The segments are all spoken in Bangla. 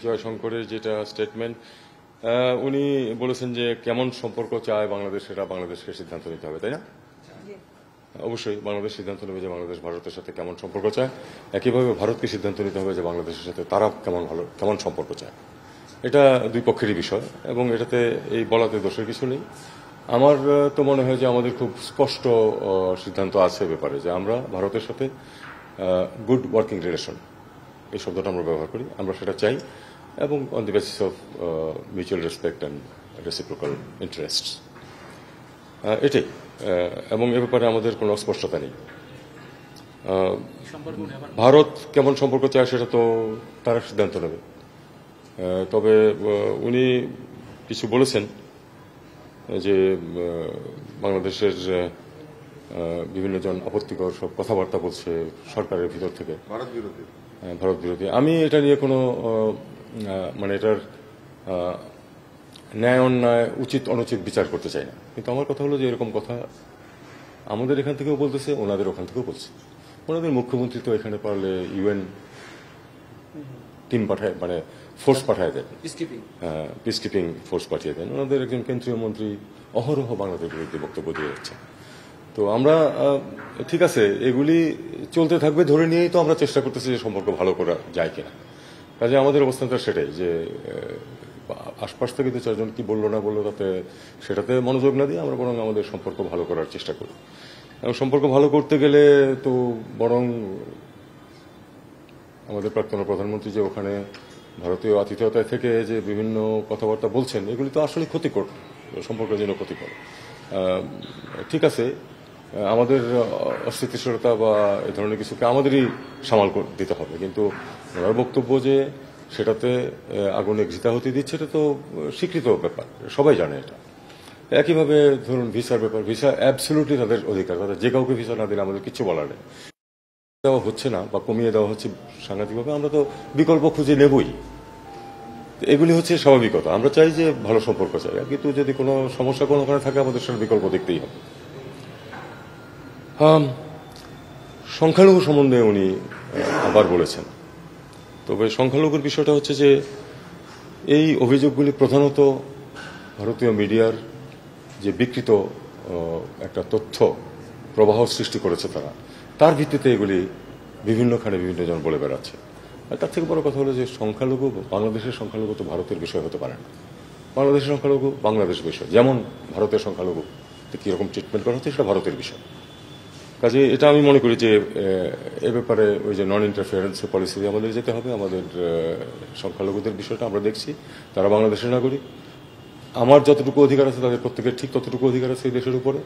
জয়শঙ্করের যেটা স্টেটমেন্ট, উনি বলেছেন যে কেমন সম্পর্ক চায় বাংলাদেশ, সেটা বাংলাদেশকে সিদ্ধান্ত নিতে হবে, তাই না? অবশ্যই বাংলাদেশ সিদ্ধান্ত নেবে যে বাংলাদেশ ভারতের সাথে কেমন সম্পর্ক চায়, একইভাবে ভারতকে সিদ্ধান্ত নিতে হবে যে বাংলাদেশের সাথে তারা কেমন সম্পর্ক চায়। এটা দুই পক্ষেরই বিষয় এবং এটাতে এই বলাতে দোষের কিছু নেই। আমার তো মনে হয় যে আমাদের খুব স্পষ্ট সিদ্ধান্ত আছে ব্যাপারে যে আমরা ভারতের সাথে গুড ওয়ার্কিং রিলেশন, এই শব্দটা আমরা ব্যবহার করি, আমরা সেটা চাই এবং on the basis of mutual respect and reciprocal interest, এটাই। এবং এ ব্যাপারে আমাদের কোনো অস্পষ্টতা নেই। ভারত কেমন সম্পর্ক চায় সেটা তো তারা সিদ্ধান্ত নেবে। তবে উনি কিছু বলেছেন যে বাংলাদেশের বিভিন্ন জন আপত্তিকর সব কথাবার্তা বলছে সরকারের ভিতর থেকে, ভারত বিরোধী। আমি এটা নিয়ে কোনো মানে এটার ন্যায় অন্যায়, উচিত অনুচিত বিচার করতে চাই না, কিন্তু আমার কথা হলো যে এরকম কথা আমাদের এখান থেকেও বলতেছে, ওনাদের ওখান থেকেও বলছে। ওনাদের মুখ্যমন্ত্রী তো এখানে পারলে ইউএন টিম পাঠায়, মানে ফোর্স পাঠায় দেন, পিস কিপিং ফোর্স পাঠিয়ে দেন। ওনাদের একজন কেন্দ্রীয় মন্ত্রী অহরহ বাংলাদেশের বিরুদ্ধে বক্তব্য দিয়ে যাচ্ছে। তো আমরা ঠিক আছে, এগুলি চলতে থাকবে ধরে নিয়েই তো আমরা চেষ্টা করতেছি যে সম্পর্ক ভালো করা যায় কিনা। কাজে আমাদের অবস্থানটা সেটাই যে আশপাশ থেকে দু চারজন কি বললো না বললো সেটাতে মনোযোগ না দিয়ে আমরা বরং আমাদের সম্পর্ক ভালো করার চেষ্টা করি। এবং সম্পর্ক ভালো করতে গেলে তো বরং আমাদের প্রাক্তন প্রধানমন্ত্রী যে ওখানে ভারতীয় আতিথেয়তায় থেকে যে বিভিন্ন কথাবার্তা বলছেন, এগুলি তো আসলে ক্ষতিকর, সম্পর্কের জন্য ক্ষতিকর। ঠিক আছে, আমাদের অস্থিতিশীলতা বা এ ধরনের কিছুকে আমাদেরই সামাল দিতে হবে, কিন্তু ওনার বক্তব্য যে সেটাতে আগুনে ঘৃতাহুতি দিচ্ছে, এটা তো স্বীকৃত ব্যাপার, সবাই জানে এটা। একইভাবে ধরুন ভিসার ব্যাপার, ভিসা অ্যাবসলিউটলি তাদের অধিকার, তাদের যে কাউকে ভিসা না দিলে আমাদের কিছু বলার নেই। দেওয়া হচ্ছে না বা কমিয়ে দেওয়া হচ্ছে সাংঘাতিকভাবে, আমরা তো বিকল্প খুঁজে নেবই। এগুলি হচ্ছে স্বাভাবিকতা। আমরা চাই যে ভালো সম্পর্ক চাই, কিন্তু যদি কোনো সমস্যা কোনোখানে থাকে আমাদের সেটা বিকল্প দেখতেই হবে। সংখ্যালঘু সম্বন্ধে উনি আবার বলেছেন, তবে সংখ্যালঘুর বিষয়টা হচ্ছে যে এই অভিযোগগুলি প্রধানত ভারতীয় মিডিয়ার যে বিকৃত একটা তথ্য প্রবাহ সৃষ্টি করেছে তার ভিত্তিতে এগুলি বিভিন্নখানে বিভিন্ন জন বলে বেড়াচ্ছে। আর তার থেকে বড় কথা হলো যে সংখ্যালঘু, বাংলাদেশের সংখ্যালঘু তো ভারতের বিষয় হতে পারে না। বাংলাদেশের সংখ্যালঘু বাংলাদেশ বিষয়, যেমন ভারতের সংখ্যালঘু কীরকম ট্রিটমেন্ট করা হচ্ছে সেটা ভারতের বিষয়। কাজে এটা আমি মনে করি যে এ ব্যাপারে ওই যে নন ইন্টারফিয়ারেন্সের পলিসি আমাদের যেতে হবে। আমাদের সংখ্যালঘুদের বিষয়টা আমরা দেখছি, তারা বাংলাদেশের নাগরিক। আমার যতটুকু অধিকার আছে তাদের প্রত্যেকের ঠিক ততটুকু অধিকার আছে এই দেশের উপরে,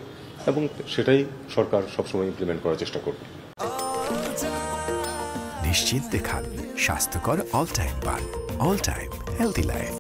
এবং সেটাই সরকার সবসময় ইমপ্লিমেন্ট করার চেষ্টা করবে। নিশ্চিন্তে খান স্বাস্থ্যকর অল টাইম পান, অল টাইম হেলদি লাইফ।